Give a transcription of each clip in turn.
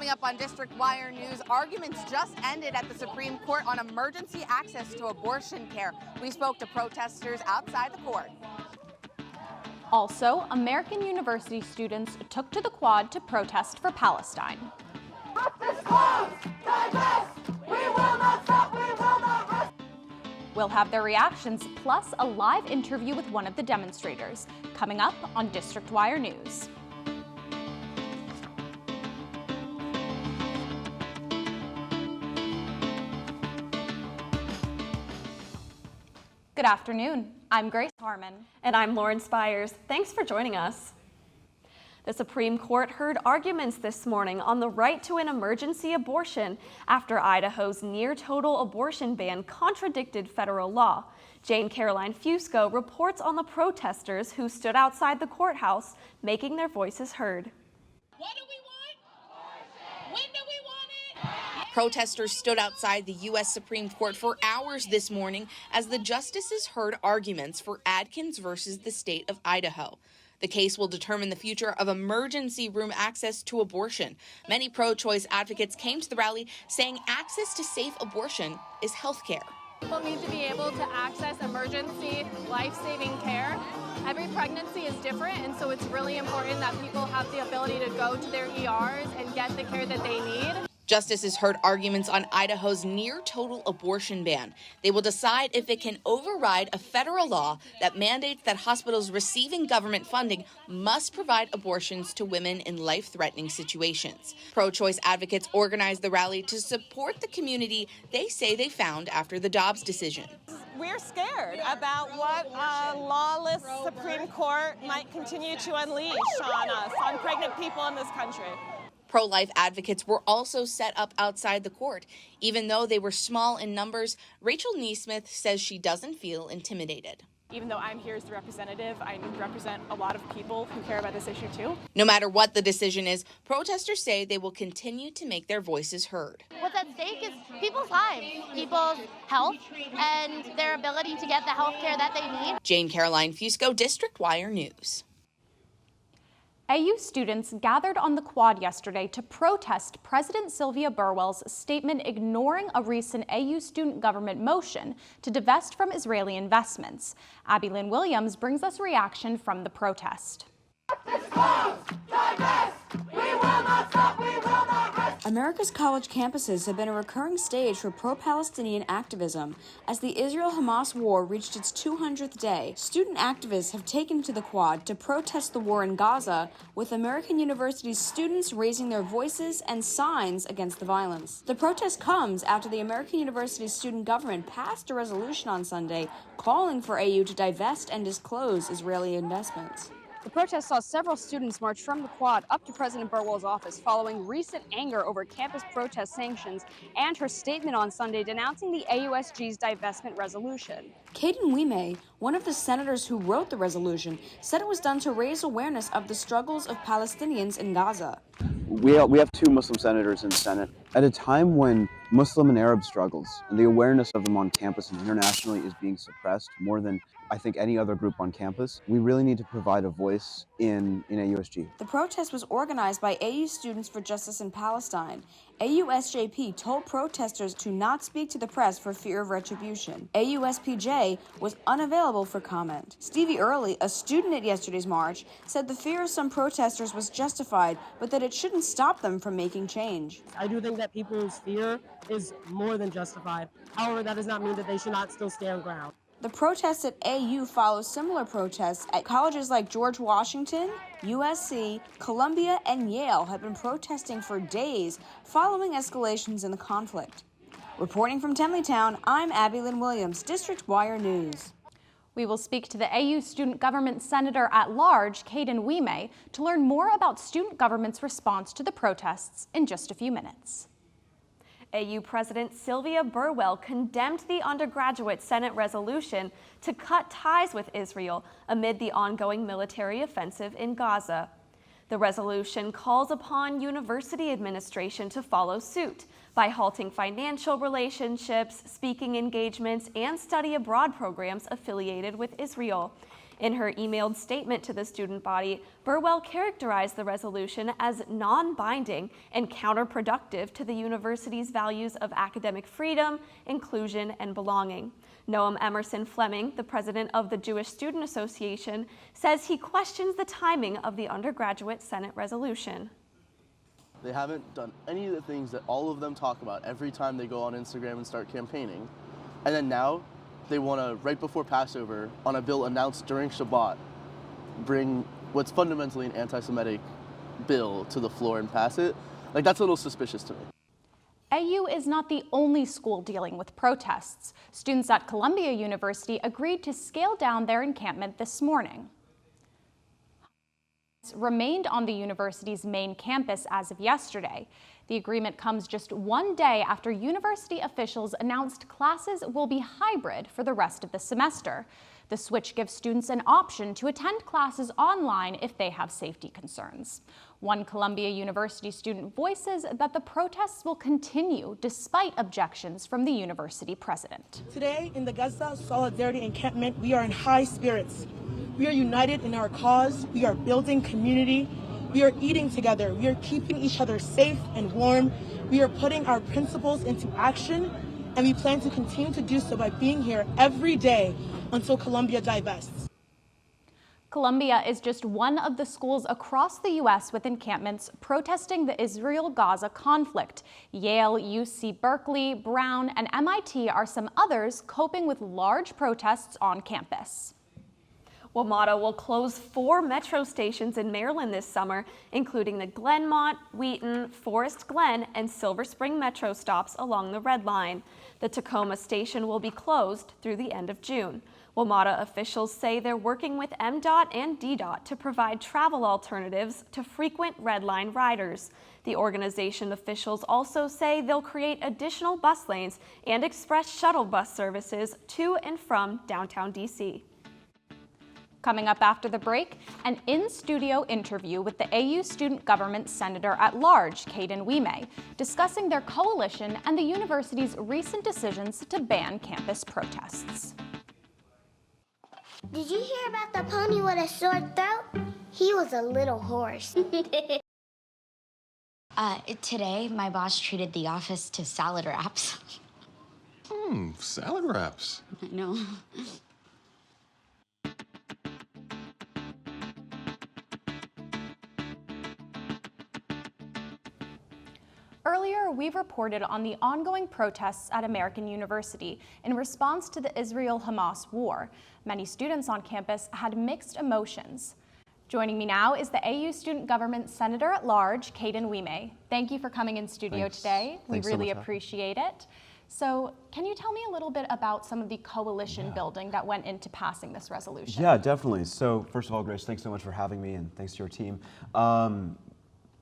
Coming up on District Wire News, arguments just ended at the Supreme Court on emergency access to abortion care. We spoke to protesters outside the court. Also, American university students took to the Quad to protest for Palestine. We'll have their reactions, plus a live interview with one of the demonstrators, coming up on District Wire News. Good afternoon. I'm Grace Harmon. And I'm Lauren Spires. Thanks for joining us. The Supreme Court heard arguments this morning on the right to an emergency abortion after Idaho's near-total abortion ban contradicted federal law. Jane Caroline Fusco reports on the protesters who stood outside the courthouse, making their voices heard. What do we want? When do we want it? Protesters stood outside the U.S. Supreme Court for hours this morning as the justices heard arguments for Adkins versus the state of Idaho. The case will determine the future of emergency room access to abortion. Many pro-choice advocates came to the rally saying access to safe abortion is health care. People need to be able to access emergency life-saving care. Every pregnancy is different, and so it's really important that people have the ability to go to their ERs and get the care that they need. Justices heard arguments on Idaho's near-total abortion ban. They will decide if it can override a federal law that mandates that hospitals receiving government funding must provide abortions to women in life-threatening situations. Pro-choice advocates organized the rally to support the community they say they found after the Dobbs decision. We're scared about what a lawless Supreme Court might continue to unleash on us, on pregnant people in this country. Pro-life advocates were also set up outside the court. Even though they were small in numbers, Rachel Neesmith says she doesn't feel intimidated. Even though I'm here as the representative, I represent a lot of people who care about this issue too. No matter what the decision is, protesters say they will continue to make their voices heard. What's at stake is people's lives, people's health, and their ability to get the health care that they need. Jane Caroline Fusco, District Wire News. AU students gathered on the Quad yesterday to protest President Sylvia Burwell's statement ignoring a recent AU student government motion to divest from Israeli investments. Abby Lynn Williams brings us a reaction from the protest. America's college campuses have been a recurring stage for pro-Palestinian activism. As the Israel-Hamas war reached its 200th day, student activists have taken to the Quad to protest the war in Gaza, with American universities' students raising their voices and signs against the violence. The protest comes after the American University's student government passed a resolution on Sunday calling for AU to divest and disclose Israeli investments. The protest saw several students march from the Quad up to President Burwell's office following recent anger over campus protest sanctions and her statement on Sunday denouncing the AUSG's divestment resolution. Caden Wime, one of the senators who wrote the resolution, said it was done to raise awareness of the struggles of Palestinians in Gaza. We have two Muslim senators in the Senate. At a time when Muslim and Arab struggles and the awareness of them on campus and internationally is being suppressed more than I think any other group on campus, we really need to provide a voice in AUSG. The protest was organized by AU Students for Justice in Palestine. AUSJP told protesters to not speak to the press for fear of retribution. AUSPJ was unavailable for comment. Stevie Early, a student at yesterday's march, said the fear of some protesters was justified, but that it shouldn't stop them from making change. I do think that people's fear is more than justified. However, that does not mean that they should not still stand ground. The protests at AU follow similar protests at colleges like George Washington, USC, Columbia, and Yale have been protesting for days following escalations in the conflict. Reporting from Tenleytown, I'm Abby Lynn Williams, District Wire News. We will speak to the AU Student Government Senator at Large, Caden Wime, to learn more about student government's response to the protests in just a few minutes. AU President Sylvia Burwell condemned the undergraduate Senate resolution to cut ties with Israel amid the ongoing military offensive in Gaza. The resolution calls upon university administration to follow suit by halting financial relationships, speaking engagements, and study abroad programs affiliated with Israel. In her emailed statement to the student body, Burwell characterized the resolution as non-binding and counterproductive to the university's values of academic freedom, inclusion, and belonging. Noam Emerson Fleming, the president of the Jewish Student Association, says he questions the timing of the undergraduate Senate resolution. They haven't done any of the things that all of them talk about every time they go on Instagram and start campaigning. And then now, they want to, right before Passover, on a bill announced during Shabbat, bring what's fundamentally an anti-Semitic bill to the floor and pass it. Like, that's a little suspicious to me. AU is not the only school dealing with protests. Students at Columbia University agreed to scale down their encampment this morning. Remained on the university's main campus as of yesterday. The agreement comes just one day after university officials announced classes will be hybrid for the rest of the semester. The switch gives students an option to attend classes online if they have safety concerns. One Columbia University student voices that the protests will continue despite objections from the university president. Today in the Gaza Solidarity Encampment, we are in high spirits. We are united in our cause. We are building community. We are eating together. We are keeping each other safe and warm. We are putting our principles into action, and we plan to continue to do so by being here every day until Columbia divests. Columbia is just one of the schools across the U.S. with encampments protesting the Israel-Gaza conflict. Yale, UC Berkeley, Brown, and MIT are some others coping with large protests on campus. WMATA will close 4 metro stations in Maryland this summer, including the Glenmont, Wheaton, Forest Glen, and Silver Spring metro stops along the Red Line. The Tacoma station will be closed through the end of June. WMATA officials say they're working with MDOT and DDOT to provide travel alternatives to frequent Red Line riders. The organization officials also say they'll create additional bus lanes and express shuttle bus services to and from downtown DC. Coming up after the break, an in-studio interview with the AU Student Government Senator at Large, Caden Wime, discussing their coalition and the university's recent decisions to ban campus protests. Did you hear about the pony with a sore throat? He was a little horse. Today, my boss treated the office to salad wraps. Salad wraps. I know. Earlier, we reported on the ongoing protests at American University in response to the Israel-Hamas war. Many students on campus had mixed emotions. Joining me now is the AU Student Government Senator at Large, Caden Wime. Thank you for coming in studio today. We really appreciate it. So can you tell me a little bit about some of the coalition building that went into passing this resolution? Yeah, definitely. So first of all, Grace, thanks so much for having me, and thanks to your team.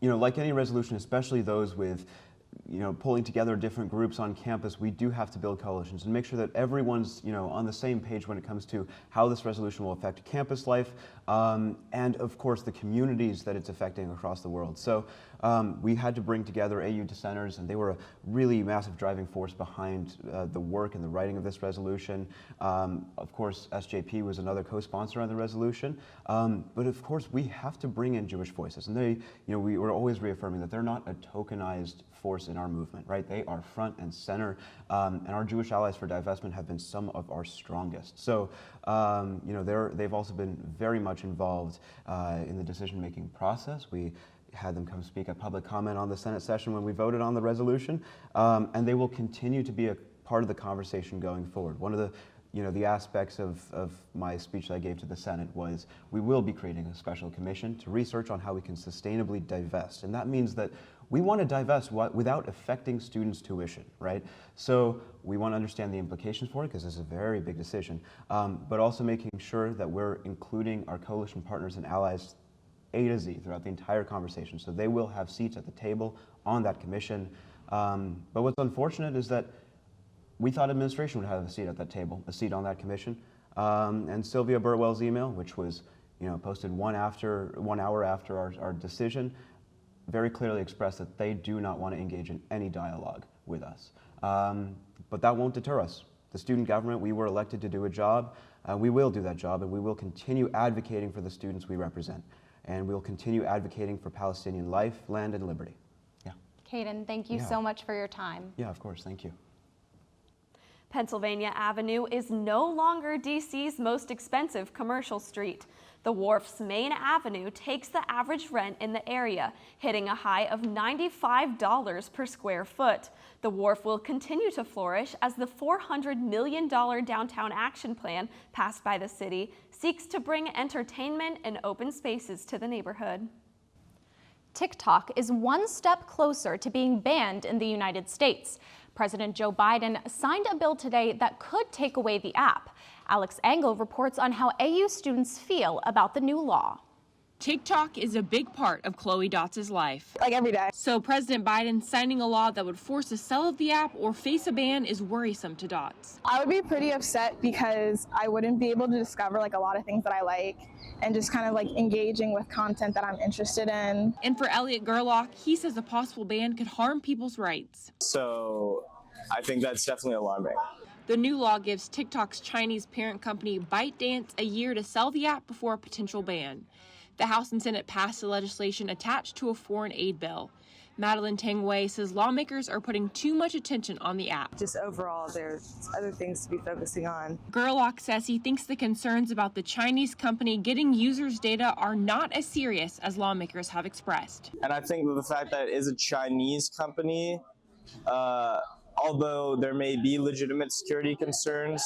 You know, like any resolution, especially those with, you know, pulling together different groups on campus, we do have to build coalitions and make sure that everyone's, you know, on the same page when it comes to how this resolution will affect campus life and, of course, the communities that it's affecting across the world. So we had to bring together AU dissenters, and they were a really massive driving force behind the work and the writing of this resolution. Of course, SJP was another co-sponsor on the resolution, but of course we have to bring in Jewish voices, and they, you know, we were always reaffirming that they're not a tokenized force in our movement, right? They are front and center, and our Jewish allies for divestment have been some of our strongest. So, you know, they've also been very much involved in the decision-making process. We had them come speak at public comment on the Senate session when we voted on the resolution, and they will continue to be a part of the conversation going forward. One of the, you know, the aspects of my speech that I gave to the Senate was we will be creating a special commission to research on how we can sustainably divest, and that means that we want to divest without affecting students' tuition, right? So we want to understand the implications for it, because this is a very big decision, but also making sure that we're including our coalition partners and allies A to Z throughout the entire conversation. So they will have seats at the table on that commission. But what's unfortunate is that we thought administration would have a seat at that table, a seat on that commission. And Sylvia Burwell's email, which was, you know, posted 1 hour after our decision, very clearly expressed that they do not want to engage in any dialogue with us. But that won't deter us. The student government, we were elected to do a job. we will do that job, and we will continue advocating for the students we represent. And we'll continue advocating for Palestinian life, land, and liberty. Yeah. Caden, thank you so much for your time. Yeah, of course. Thank you. Pennsylvania Avenue is no longer DC's most expensive commercial street. The Wharf's main avenue takes the average rent in the area, hitting a high of $95 per square foot. The Wharf will continue to flourish as the $400 million downtown action plan passed by the city seeks to bring entertainment and open spaces to the neighborhood. TikTok is one step closer to being banned in the United States. President Joe Biden signed a bill today that could take away the app. Alex Engel reports on how AU students feel about the new law. TikTok is a big part of Chloe Dotz's life. Like every day. So President Biden signing a law that would force the sale of the app or face a ban is worrisome to Dotz. I would be pretty upset because I wouldn't be able to discover like a lot of things that I like and just kind of like engaging with content that I'm interested in. And for Elliot Gerlach, he says a possible ban could harm people's rights. So I think that's definitely alarming. The new law gives TikTok's Chinese parent company ByteDance a year to sell the app before a potential ban. The House and Senate passed the legislation attached to a foreign aid bill. Madeline Tangway says lawmakers are putting too much attention on the app. Just overall, there's other things to be focusing on. Gerlach says he thinks the concerns about the Chinese company getting users' data are not as serious as lawmakers have expressed. And I think that the fact that it is a Chinese company, although there may be legitimate security concerns,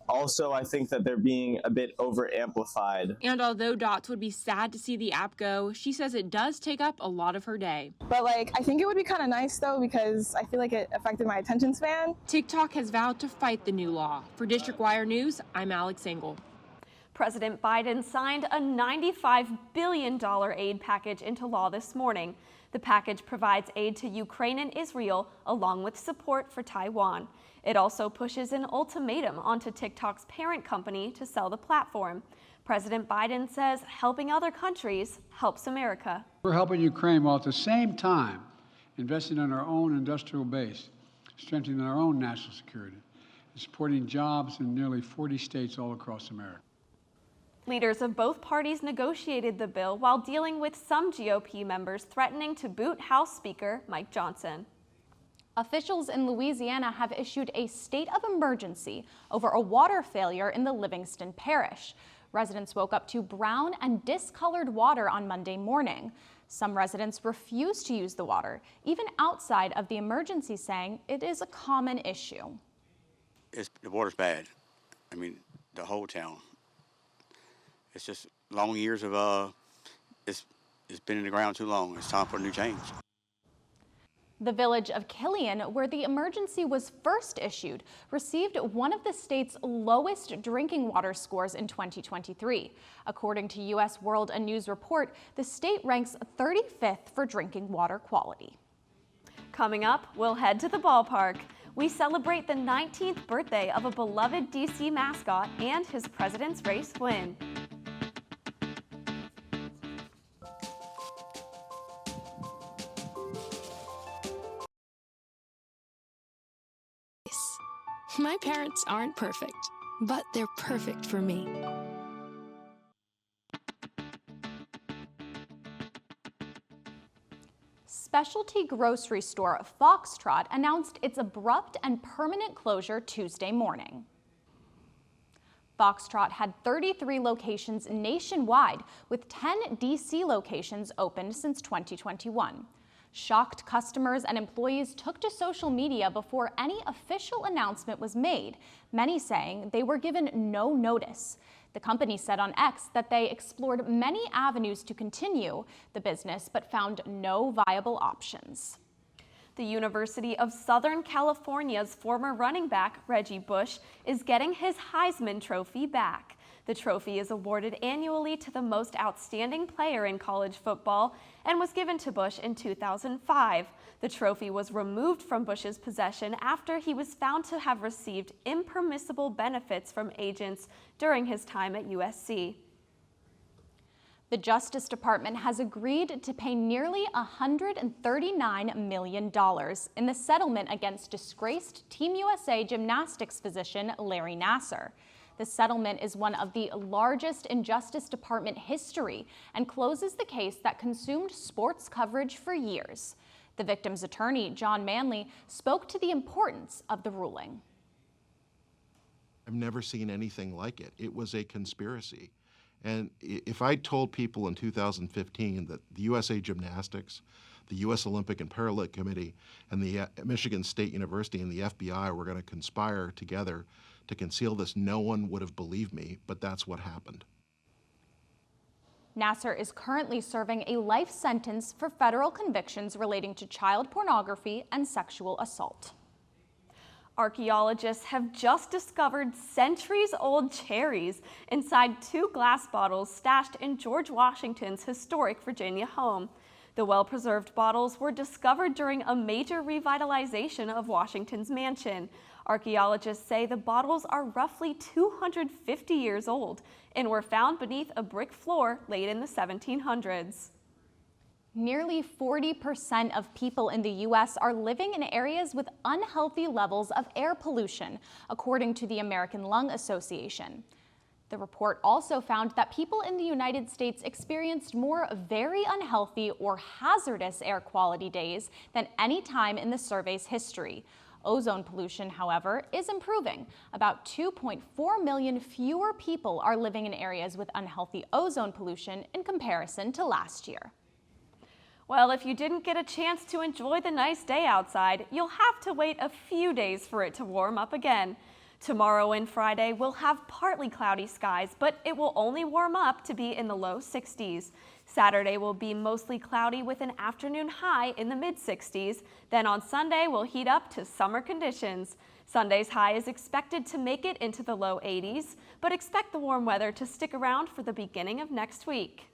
also I think that they're being a bit over-amplified. And although Dotz would be sad to see the app go, she says it does take up a lot of her day. But like, I think it would be kind of nice though, because I feel like it affected my attention span. TikTok has vowed to fight the new law. For District Wire News, I'm Alex Engel. President Biden signed a $95 billion aid package into law this morning. The package provides aid to Ukraine and Israel, along with support for Taiwan. It also pushes an ultimatum onto TikTok's parent company to sell the platform. President Biden says helping other countries helps America. We're helping Ukraine while at the same time investing in our own industrial base, strengthening our own national security, and supporting jobs in nearly 40 states all across America. Leaders of both parties negotiated the bill while dealing with some GOP members threatening to boot House Speaker Mike Johnson. Officials in Louisiana have issued a state of emergency over a water failure in the Livingston Parish. Residents woke up to brown and discolored water on Monday morning. Some residents refuse to use the water, even outside of the emergency, saying it is a common issue. The water's bad. I mean, the whole town. It's just long years of, it's been in the ground too long. It's time for a new change. The village of Killian, where the emergency was first issued, received one of the state's lowest drinking water scores in 2023. According to U.S. World News report, the state ranks 35th for drinking water quality. Coming up, we'll head to the ballpark. We celebrate the 19th birthday of a beloved D.C. mascot and his President's Race win. My parents aren't perfect, but they're perfect for me. Specialty grocery store Foxtrot announced its abrupt and permanent closure Tuesday morning. Foxtrot had 33 locations nationwide, with 10 DC locations opened since 2021. Shocked customers and employees took to social media before any official announcement was made, many saying they were given no notice. The company said on X that they explored many avenues to continue the business but found no viable options. The University of Southern California's former running back, Reggie Bush, is getting his Heisman Trophy back. The trophy is awarded annually to the most outstanding player in college football and was given to Bush in 2005. The trophy was removed from Bush's possession after he was found to have received impermissible benefits from agents during his time at USC. The Justice Department has agreed to pay nearly $139 million in the settlement against disgraced Team USA gymnastics physician Larry Nassar. The settlement is one of the largest in Justice Department history and closes the case that consumed sports coverage for years. The victim's attorney, John Manley, spoke to the importance of the ruling. I've never seen anything like it. It was a conspiracy. And if I told people in 2015 that the USA Gymnastics, the U.S. Olympic and Paralympic Committee, and the Michigan State University and the FBI were going to conspire together to conceal this, no one would have believed me, but that's what happened. Nasser is currently serving a life sentence for federal convictions relating to child pornography and sexual assault. Archaeologists have just discovered centuries-old cherries inside 2 glass bottles stashed in George Washington's historic Virginia home. The well-preserved bottles were discovered during a major revitalization of Washington's mansion. Archaeologists say the bottles are roughly 250 years old and were found beneath a brick floor late in the 1700s. Nearly 40% of people in the U.S. are living in areas with unhealthy levels of air pollution, according to the American Lung Association. The report also found that people in the United States experienced more very unhealthy or hazardous air quality days than any time in the survey's history. Ozone pollution, however, is improving. About 2.4 million fewer people are living in areas with unhealthy ozone pollution in comparison to last year. Well, if you didn't get a chance to enjoy the nice day outside, you'll have to wait a few days for it to warm up again. Tomorrow and Friday will have partly cloudy skies, but it will only warm up to be in the low 60s. Saturday will be mostly cloudy with an afternoon high in the mid-60s. Then on Sunday, we'll heat up to summer conditions. Sunday's high is expected to make it into the low 80s, but expect the warm weather to stick around for the beginning of next week.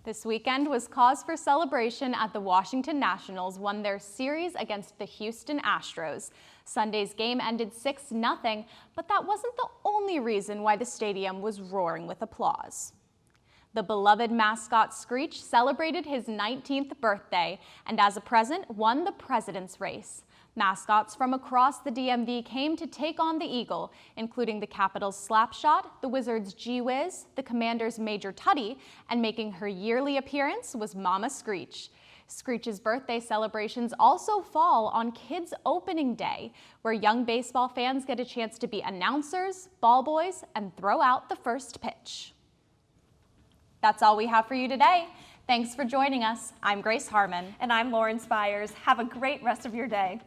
This weekend was cause for celebration as the Washington Nationals won their series against the Houston Astros. Sunday's game ended 6-0, but that wasn't the only reason why the stadium was roaring with applause. The beloved mascot Screech celebrated his 19th birthday and as a present won the president's race. Mascots from across the DMV came to take on the Eagle, including the Capitals Slapshot, the Wizards G-Wiz, the Commanders Major Tutty, and making her yearly appearance was Mama Screech. Screech's birthday celebrations also fall on Kids Opening Day, where young baseball fans get a chance to be announcers, ball boys, and throw out the first pitch. That's all we have for you today. Thanks for joining us. I'm Grace Harmon. And I'm Lauren Spires. Have a great rest of your day.